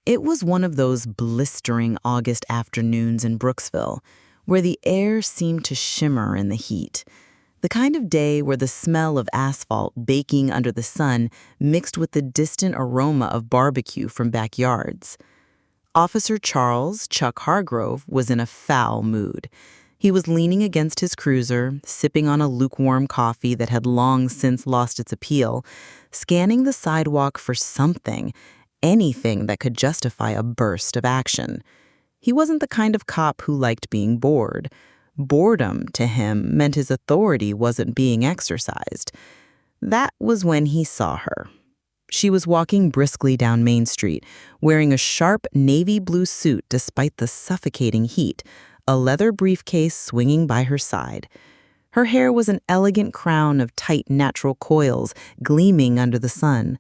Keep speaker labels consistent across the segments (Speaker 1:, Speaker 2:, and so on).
Speaker 1: It was one of those blistering August afternoons in Brooksville, where the air seemed to shimmer in the heat. The kind of day where the smell of asphalt baking under the sun mixed with the distant aroma of barbecue from backyards. Officer Charles Chuck Hargrove was in a foul mood. He was leaning against his cruiser, sipping on a lukewarm coffee that had long since lost its appeal, scanning the sidewalk for something, anything that could justify a burst of action. He wasn't the kind of cop who liked being bored. Boredom, to him, meant his authority wasn't being exercised. That was when he saw her. She was walking briskly down Main Street, wearing a sharp navy blue suit despite the suffocating heat, a leather briefcase swinging by her side. Her hair was an elegant crown of tight natural coils gleaming under the sun.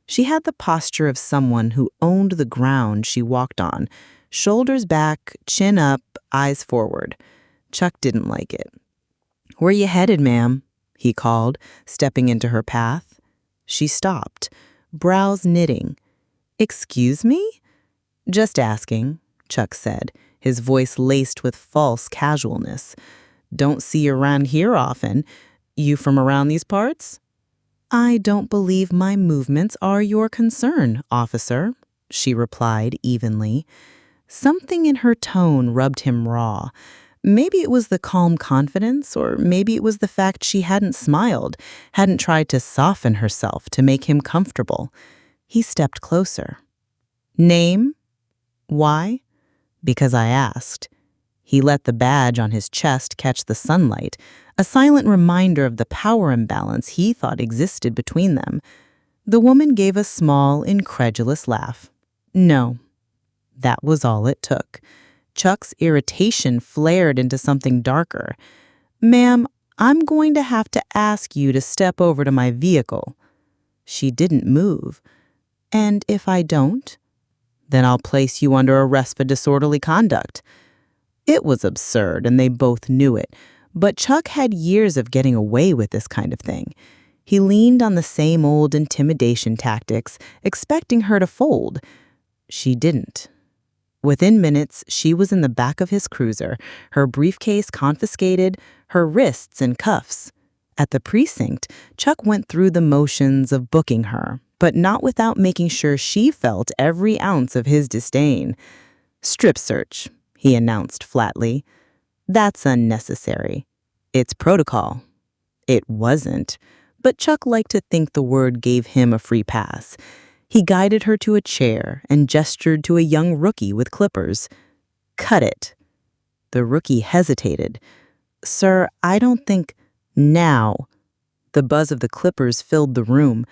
Speaker 1: She had the posture of someone who owned the ground she walked on, shoulders back, chin up, eyes forward. Chuck didn't like it. "Where you headed, ma'am?" he called, stepping into her path. She stopped, brows knitting. "Excuse me?" "Just asking," Chuck said, his voice laced with false casualness. "Don't see you around here often. You from around these parts?" "I don't believe my movements are your concern, officer," she replied evenly. Something in her tone rubbed him raw. Maybe it was the calm confidence, or maybe it was the fact she hadn't smiled, hadn't tried to soften herself to make him comfortable. He stepped closer. "Name?" "Why?" "Because I asked." He let the badge on his chest catch the sunlight, a silent reminder of the power imbalance he thought existed between them. The woman gave a small, incredulous laugh. "No." That was all it took. Chuck's irritation flared into something darker. "Ma'am, I'm going to have to ask you to step over to my vehicle." She didn't move. "And if I don't?" "Then I'll place you under arrest for disorderly conduct." It was absurd, and they both knew it, but Chuck had years of getting away with this kind of thing. He leaned on the same old intimidation tactics, expecting her to fold. She didn't. Within minutes, she was in the back of his cruiser, her briefcase confiscated, her wrists in cuffs. At the precinct, Chuck went through the motions of booking her, but not without making sure she felt every ounce of his disdain. "Strip search," he announced flatly. "That's unnecessary. It's protocol." It wasn't, but Chuck liked to think the word gave him a free pass. He guided her to a chair and gestured to a young rookie with clippers. "Cut it." The rookie hesitated. "Sir, I don't think—" "Now." The buzz of the clippers filled the room.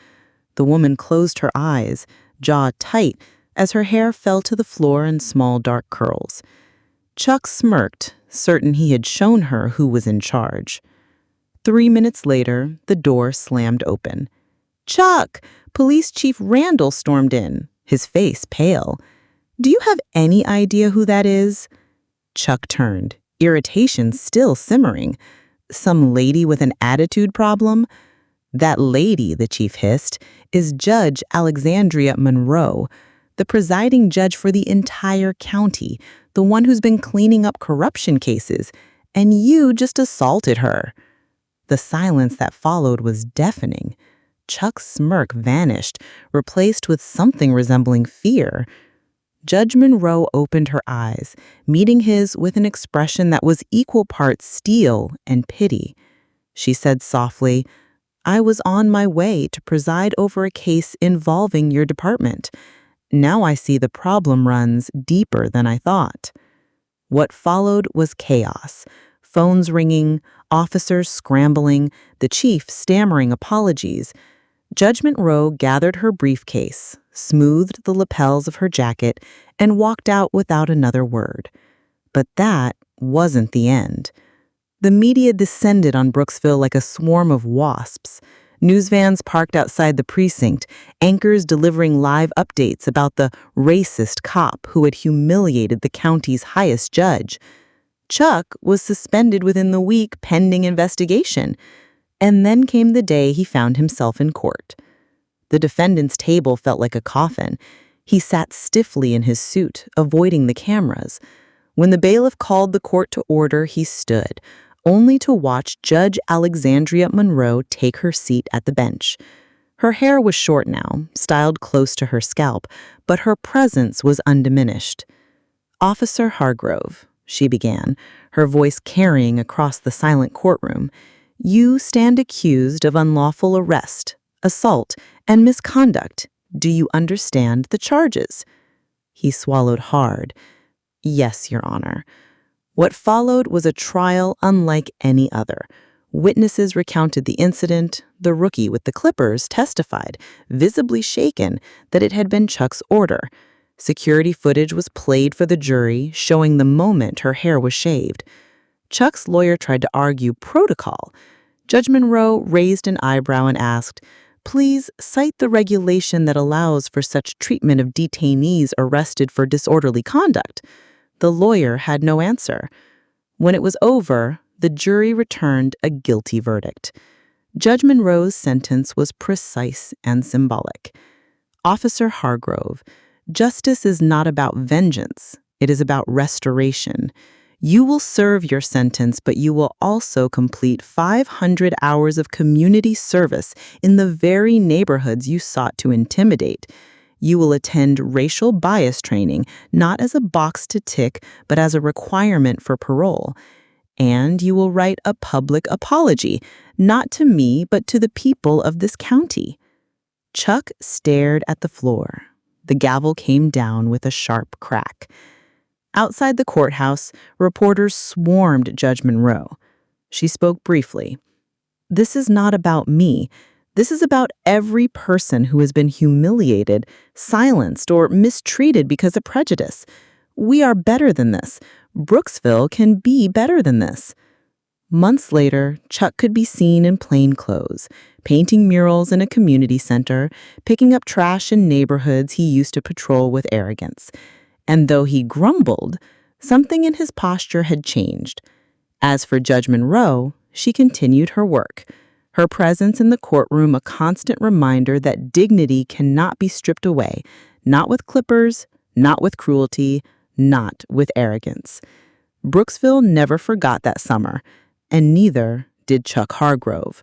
Speaker 1: The woman closed her eyes, jaw tight, as her hair fell to the floor in small dark curls. Chuck smirked, certain he had shown her who was in charge. 3 minutes later, the door slammed open. "Chuck!" Police Chief Randall stormed in, his face pale. "Do you have any idea who that is?" Chuck turned, irritation still simmering. "Some lady with an attitude problem?" "That lady," the chief hissed, "is Judge Alexandria Monroe, the presiding judge for the entire county, the one who's been cleaning up corruption cases, and you just assaulted her." The silence that followed was deafening. Chuck's smirk vanished, replaced with something resembling fear. Judge Monroe opened her eyes, meeting his with an expression that was equal parts steel and pity. She said softly, "I was on my way to preside over a case involving your department. Now I see the problem runs deeper than I thought." What followed was chaos. Phones ringing, officers scrambling, the chief stammering apologies. Judge Monroe gathered her briefcase, smoothed the lapels of her jacket, and walked out without another word. But that wasn't the end. The media descended on Brooksville like a swarm of wasps. News vans parked outside the precinct, anchors delivering live updates about the racist cop who had humiliated the county's highest judge. Chuck was suspended within the week pending investigation. And then came the day he found himself in court. The defendant's table felt like a coffin. He sat stiffly in his suit, avoiding the cameras. When the bailiff called the court to order, he stood, only to watch Judge Alexandria Monroe take her seat at the bench. Her hair was short now, styled close to her scalp, but her presence was undiminished. "Officer Hargrove," she began, her voice carrying across the silent courtroom, "you stand accused of unlawful arrest, assault, and misconduct. Do you understand the charges?" He swallowed hard. "Yes, Your Honor." What followed was a trial unlike any other. Witnesses recounted the incident. The rookie with the clippers testified, visibly shaken, that it had been Chuck's order. Security footage was played for the jury, showing the moment her hair was shaved. Chuck's lawyer tried to argue protocol. Judge Monroe raised an eyebrow and asked, "Please cite the regulation that allows for such treatment of detainees arrested for disorderly conduct." The lawyer had no answer. When it was over, the jury returned a guilty verdict. Judge Monroe's sentence was precise and symbolic. "Officer Hargrove, justice is not about vengeance. It is about restoration. You will serve your sentence, but you will also complete 500 hours of community service in the very neighborhoods you sought to intimidate. You will attend racial bias training, not as a box to tick, but as a requirement for parole. And you will write a public apology, not to me, but to the people of this county." Chuck stared at the floor. The gavel came down with a sharp crack. Outside the courthouse, reporters swarmed Judge Monroe. She spoke briefly. "This is not about me. This is about every person who has been humiliated, silenced, or mistreated because of prejudice. We are better than this. Brooksville can be better than this." Months later, Chuck could be seen in plain clothes, painting murals in a community center, picking up trash in neighborhoods he used to patrol with arrogance. And though he grumbled, something in his posture had changed. As for Judge Monroe, she continued her work, her presence in the courtroom a constant reminder that dignity cannot be stripped away, not with clippers, not with cruelty, not with arrogance. Brooksville never forgot that summer, and neither did Chuck Hargrove.